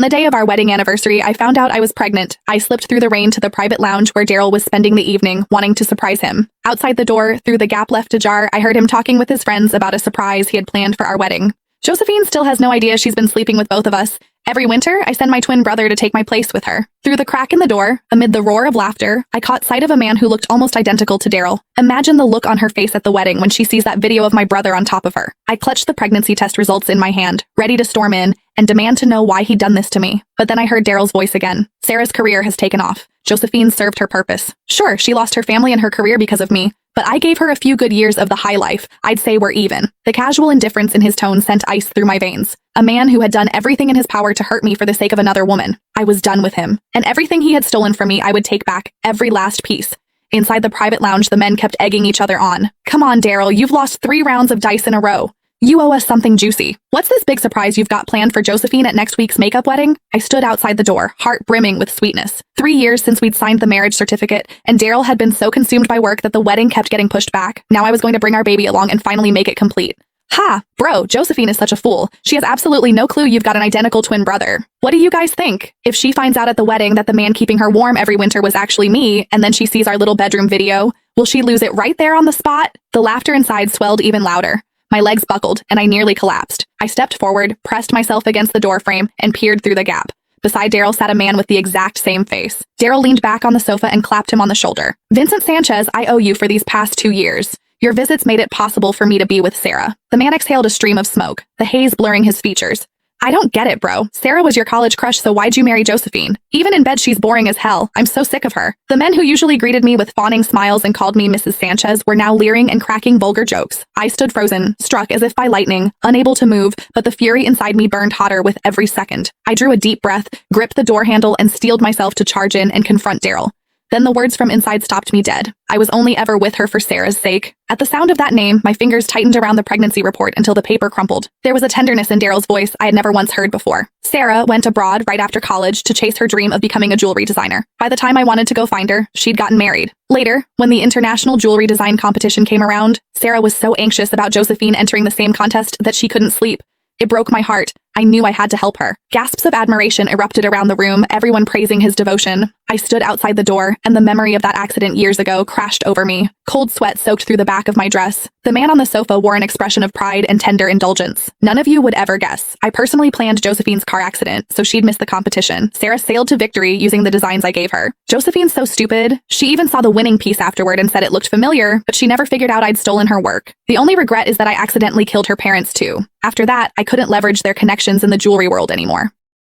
On the day of our wedding anniversary, I found out I was pregnant. I slipped through the rain to the private lounge where Daryl was spending the evening, wanting to surprise him. Outside the door, through the gap left ajar, I heard him talking with his friends about a surprise he had planned for our wedding. Josephine still has no idea she's been sleeping with both of us. Every winter, I send my twin brother to take my place with her. Through the crack in the door, amid the roar of laughter, I caught sight of a man who looked almost identical to Daryl. Imagine the look on her face at the wedding when she sees that video of my brother on top of her. I clutched the pregnancy test results in my hand, ready to storm in and demand to know why he'd done this to me. But then I heard Daryl's voice again. Sarah's career has taken off. Josephine served her purpose. Sure, she lost her family and her career because of me, but I gave her a few good years of the high life. I'd say we're even. The casual indifference in his tone sent ice through my veins. A man who had done everything in his power to hurt me for the sake of another woman. I was done with him. And everything he had stolen from me, I would take back. Every last piece. Inside the private lounge, the men kept egging each other on. Come on, Daryl, you've lost 3 rounds of dice in a row. You owe us something juicy. What's this big surprise you've got planned for Josephine at next week's makeup wedding? I stood outside the door, heart brimming with sweetness. 3 years since we'd signed the marriage certificate, and Daryl had been so consumed by work that the wedding kept getting pushed back. Now I was going to bring our baby along and finally make it complete. Ha! Bro, Josephine is such a fool. She has absolutely no clue you've got an identical twin brother. What do you guys think? If she finds out at the wedding that the man keeping her warm every winter was actually me, and then she sees our little bedroom video, will she lose it right there on the spot? The laughter inside swelled even louder. My legs buckled, and I nearly collapsed. I stepped forward, pressed myself against the doorframe, and peered through the gap. Beside Daryl sat a man with the exact same face. Daryl leaned back on the sofa and clapped him on the shoulder. Vincent Sanchez, I owe you for these past 2 years. Your visits made it possible for me to be with Sarah. The man exhaled a stream of smoke, the haze blurring his features. I don't get it, bro. Sarah was your college crush, so why'd you marry Josephine? Even in bed, she's boring as hell. I'm so sick of her. The men who usually greeted me with fawning smiles and called me Mrs. Sanchez were now leering and cracking vulgar jokes. I stood frozen, struck as if by lightning, unable to move, but the fury inside me burned hotter with every second. I drew a deep breath, gripped the door handle, and steeled myself to charge in and confront Daryl. Then the words from inside stopped me dead. I was only ever with her for Sarah's sake. At the sound of that name, my fingers tightened around the pregnancy report until the paper crumpled. There was a tenderness in Daryl's voice I had never once heard before. Sarah went abroad right after college to chase her dream of becoming a jewelry designer. By the time I wanted to go find her, she'd gotten married. Later, when the international jewelry design competition came around, Sarah was so anxious about Josephine entering the same contest that she couldn't sleep. It broke my heart. I knew I had to help her. Gasps of admiration erupted around the room, everyone praising his devotion. I stood outside the door, and the memory of that accident years ago crashed over me. Cold sweat soaked through the back of my dress. The man on the sofa wore an expression of pride and tender indulgence. None of you would ever guess. I personally planned Josephine's car accident, so she'd miss the competition. Sarah sailed to victory using the designs I gave her. Josephine's so stupid. She even saw the winning piece afterward and said it looked familiar, but she never figured out I'd stolen her work. The only regret is that I accidentally killed her parents too. After that, I couldn't leverage their connections in the jewelry world anymore.